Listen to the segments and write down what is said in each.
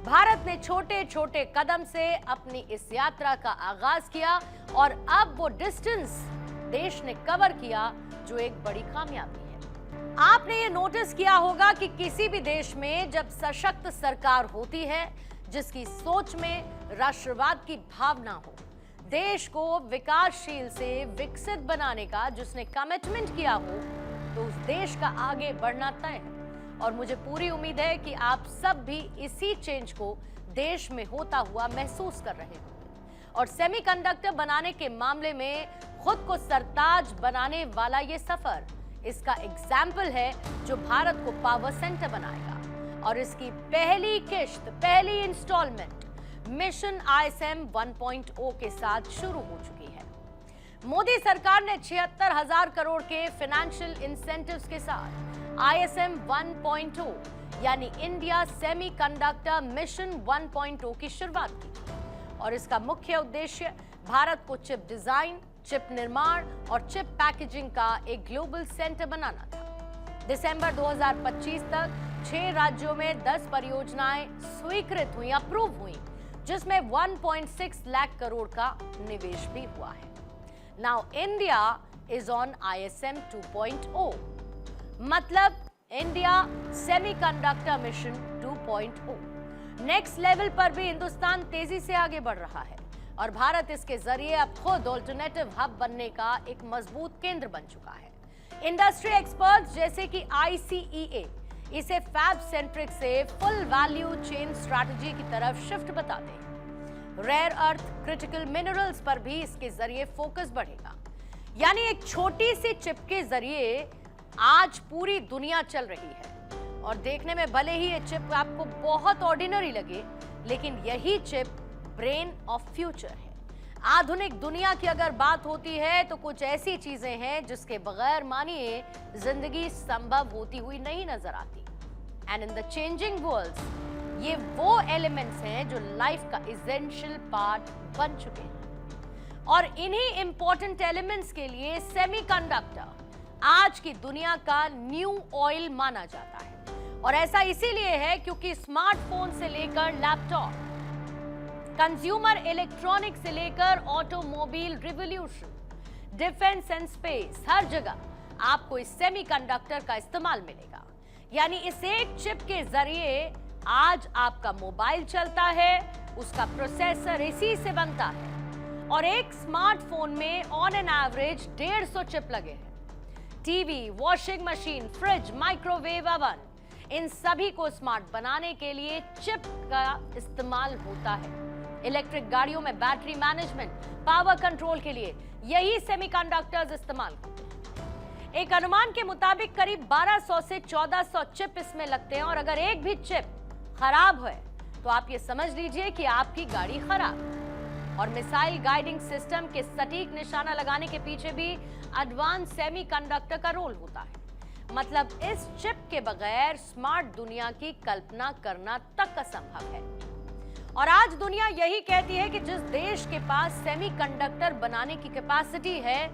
भारत ने छोटे छोटे कदम से अपनी इस यात्रा का आगाज किया और अब वो डिस्टेंस देश ने कवर किया, जो एक बड़ी कामयाबी है। आपने ये नोटिस किया होगा कि किसी भी देश में जब सशक्त सरकार होती है, जिसकी सोच में राष्ट्रवाद की भावना हो, देश को विकासशील से विकसित बनाने का जिसने कमिटमेंट किया हो, तो उस देश का आगे बढ़ना तय है। और मुझे पूरी उम्मीद है कि आप सब भी इसी चेंज को देश में होता हुआ महसूस कर रहे होंगे। और सेमीकंडक्टर बनाने के मामले में खुद को सरताज बनाने वाला ये सफर इसका एग्जाम्पल है, जो भारत को पावर सेंटर बनाएगा। और इसकी पहली किश्त, पहली इंस्टॉलमेंट मिशन ISM 1.0 के साथ शुरू हो चुकी है। मोदी सरकार ने 76,000 करोड़ के फाइनेंशियल इंसेंटिव्स के साथ ISM 1.0 यानी इंडिया सेमीकंडक्टर मिशन 1.0 की शुरुआत की। और इसका मुख्य उद्देश्य भारत को चिप डिजाइन, चिप निर्माण और चिप पैकेजिंग का एक ग्लोबल सेंटर बनाना था। दिसंबर 2025 तक 6 राज्यों में 10 परियोजनाएं स्वीकृत हुई, अप्रूव हुई, जिसमें 1.6 लाख करोड़ का निवेश भी हुआ है। Now India is on ISM 2.0, मतलब India semiconductor mission 2.0। Next level पर भी हिंदुस्तान तेजी से आगे बढ़ रहा है और भारत इसके जरिए अब खुद ऑल्टरनेटिव हब बनने का एक मजबूत केंद्र बन चुका है। इंडस्ट्री एक्सपर्ट्स जैसे कि ICEA इसे फैब सेंट्रिक से फुल वैल्यू चेन स्ट्रैटेजी की तरफ शिफ्ट बताते हैं। रेयर अर्थ, क्रिटिकल मिनरल्स पर भी इसके जरिए फोकस बढ़ेगा। यानी एक छोटी सी चिप के जरिए आज पूरी दुनिया चल रही है। और देखने में भले ही ये चिप आपको बहुत ऑर्डिनरी लगे, लेकिन यही चिप ब्रेन ऑफ फ्यूचर है। आधुनिक दुनिया की अगर बात होती है तो कुछ ऐसी चीजें हैं जिसके बगैर मानिए जिंदगी संभव होती हुई नहीं नजर आती। And in the changing world ये वो एलिमेंट्स हैं जो लाइफ का एसेंशियल पार्ट बन चुके हैं। और इन्हीं इंपॉर्टेंट एलिमेंट्स के लिए सेमीकंडक्टर आज की दुनिया का न्यू ऑयल माना जाता है। और ऐसा इसीलिए है क्योंकि स्मार्टफोन से लेकर लैपटॉप, कंज्यूमर इलेक्ट्रॉनिक से लेकर automobile revolution, defence and space, हर जगह आपको इस सेमीकंडक्टर का इस्तेमाल मिलेगा। यानी इस एक चिप के जरिए आज आपका मोबाइल चलता है, उसका प्रोसेसर इसी से बनता है। और एक स्मार्टफोन में ऑन एन एवरेज 150 चिप लगे हैं। TV, washing machine, fridge, microwave oven, इन सभी को स्मार्ट बनाने के लिए चिप का इस्तेमाल होता है। इलेक्ट्रिक गाड़ियों में बैटरी मैनेजमेंट, पावर कंट्रोल के लिए यही सेमीकंडक्टर्स इस्तेमाल होते हैं। एक अनुमान के मुताबिक करीब 1200 से 1400 चिप इसमें लगते हैं। और अगर एक भी चिप खराब है तो आप ये समझ लीजिए कि आपकी गाड़ी खराब है। और मिसाइल गाइडिंग सिस्टम के सटीक निशाना लगाने के पीछे भी एडवांस सेमीकंडक्टर का रोल होता है। मतलब इस चिप के बगैर स्मार्ट दुनिया की कल्पना करना तक असंभव है। और आज दुनिया यही कहती है कि जिस देश के पास सेमीकंडक्टर बनाने की कैपेसिटी है,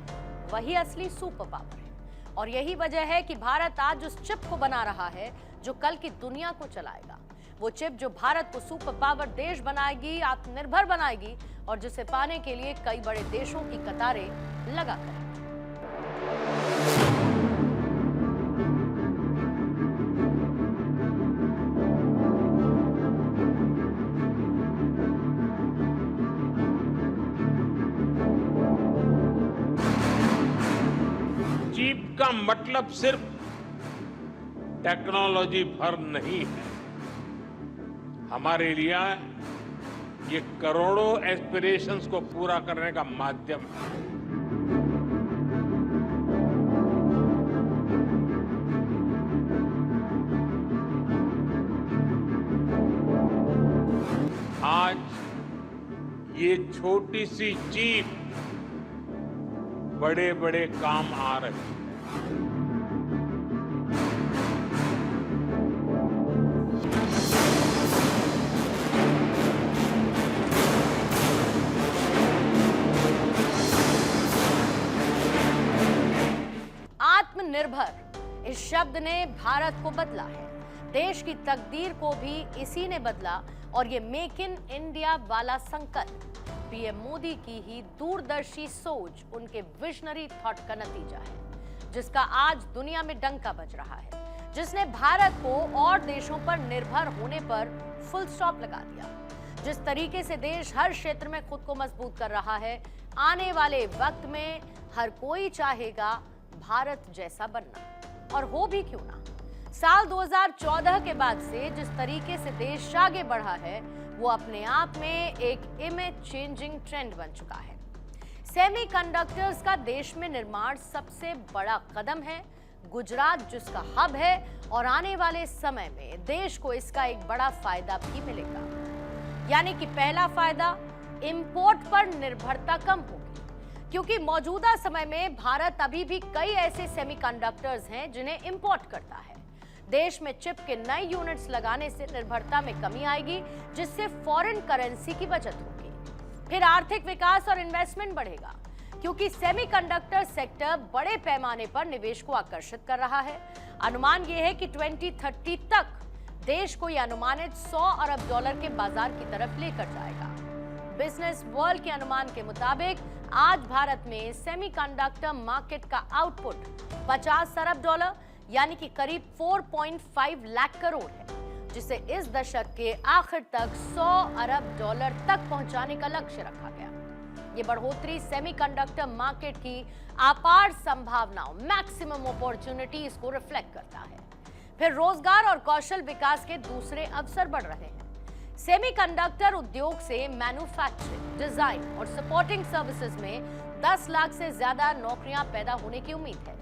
वही असली सुपर पावर है। और यही वजह है कि भारत आज उस चिप को बना रहा है जो कल की दुनिया को चलाएगा। वो चिप जो भारत को सुपर पावर देश बनाएगी, आत्मनिर्भर बनाएगी और जिसे पाने के लिए कई बड़े देशों की कतारें लगा करेगी। चिप का मतलब सिर्फ टेक्नोलॉजी भर नहीं है। हमारे लिए ये करोड़ों एस्पिरेशंस को पूरा करने का माध्यम है। आज ये छोटी सी चिप बड़े बड़े काम आ रही है। आत्मनिर्भर इस शब्द ने भारत को बदला है। देश की तकदीर को भी इसी ने बदला और ये मेक इन इंडिया वाला संकल्प पीएम मोदी की ही दूरदर्शी सोच, उनके विजनरी थॉट का नतीजा है, जिसका आज दुनिया में डंका बज रहा है, जिसने भारत को और देशों पर निर्भर होने पर फुल स्टॉप लगा दिया। जिस तरीके से देश हर क्षेत्र में खुद को मजबूत कर रहा है, आने वाले वक्त में हर कोई चाहेगा भारत जैसा बनना, और हो भी क्यों ना। साल 2014 के बाद से जिस तरीके से देश आगे बढ़ा है, वो अपने आप में एक इमेज चेंजिंग ट्रेंड बन चुका है। सेमीकंडक्टर्स का देश में निर्माण सबसे बड़ा कदम है। गुजरात जिसका हब है, और आने वाले समय में देश को इसका एक बड़ा फायदा भी मिलेगा। यानी कि पहला फायदा, इंपोर्ट पर निर्भरता कम होगी, क्योंकि मौजूदा समय में भारत अभी भी कई ऐसे सेमीकंडक्टर्स हैं जिन्हें इंपोर्ट करता है। देश में चिप के नए यूनिट्स लगाने से निर्भरता में कमी आएगी, जिससे फॉरेन करेंसी की बचत होगी। फिर आर्थिक विकास और इन्वेस्टमेंट बढ़ेगा, क्योंकि सेमीकंडक्टर सेक्टर बड़े पैमाने पर निवेश को आकर्षित कर रहा है। अनुमान यह है कि 2030 तक देश को यह अनुमानित $100 अरब के बाजार की तरफ लेकर जाएगा। बिजनेस वर्ल्ड के अनुमान के मुताबिक आज भारत में सेमीकंडक्टर मार्केट का आउटपुट $50 अरब यानी कि करीब 4.5 लाख करोड़ है, जिसे इस दशक के आखिर तक $100 अरब तक पहुंचाने का लक्ष्य रखा गया। ये बढ़ोतरी सेमीकंडक्टर मार्केट की अपार संभावनाओं, मैक्सिमम अपॉर्चुनिटीज को रिफ्लेक्ट करता है। फिर रोजगार और कौशल विकास के दूसरे अवसर बढ़ रहे हैं। सेमीकंडक्टर उद्योग से मैन्युफैक्चरिंग, डिजाइन और सपोर्टिंग सर्विसेज में 10 लाख से ज्यादा नौकरियां पैदा होने की उम्मीद है,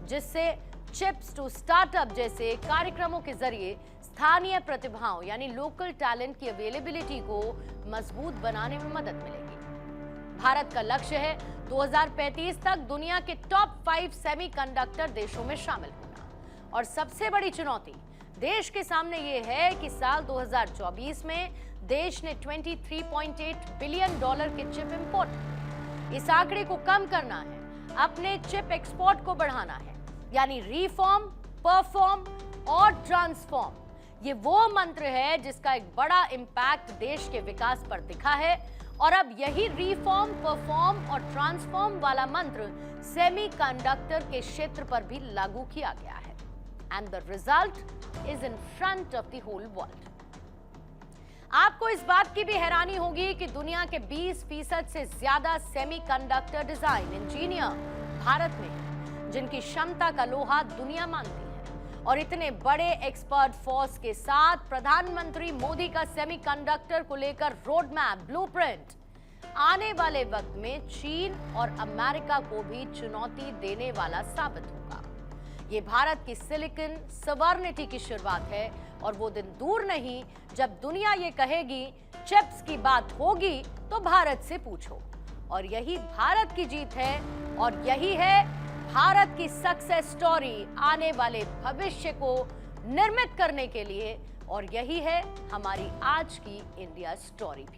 जिससे चिप्स टू स्टार्टअप जैसे कार्यक्रमों के जरिए स्थानीय प्रतिभाओं यानी लोकल टैलेंट की अवेलेबिलिटी को मजबूत बनाने में मदद मिलेगी। भारत का लक्ष्य है 2035 तक दुनिया के टॉप 5 सेमीकंडक्टर देशों में शामिल होना। और सबसे बड़ी चुनौती देश के सामने ये है कि साल 2024 में देश ने $23.8 बिलियन के चिप इंपोर्ट किए। इस आंकड़े को कम करना है, अपने चिप एक्सपोर्ट को बढ़ाना है, यानी रिफॉर्म, परफॉर्म और ट्रांसफॉर्म। ये वो मंत्र है जिसका एक बड़ा इंपैक्ट देश के विकास पर दिखा है, और अब यही रिफॉर्म, परफॉर्म और ट्रांसफॉर्म वाला मंत्र सेमीकंडक्टर के क्षेत्र पर भी लागू किया गया है। And the result is in front of the whole world. आपको इस बात की भी हैरानी होगी कि दुनिया के 20% से ज्यादा सेमीकंडक्टर डिजाइन इंजीनियर भारत में हैं, जिनकी क्षमता का लोहा दुनिया मानती है। और इतने बड़े एक्सपर्ट फोर्स के साथ प्रधानमंत्री मोदी का सेमीकंडक्टर को लेकर रोड मैप, ब्लूप्रिंट आने वाले वक्त में चीन और अमेरिका को भी चुनौती देने वाला साबित होगा। ये भारत की सिलिकॉन सवर्निटी की शुरुआत है, और वो दिन दूर नहीं जब दुनिया ये कहेगी चिप्स की बात होगी तो भारत से पूछो। और यही भारत की जीत है, और यही है भारत की सक्सेस स्टोरी आने वाले भविष्य को निर्मित करने के लिए, और यही है हमारी आज की इंडिया स्टोरी भी।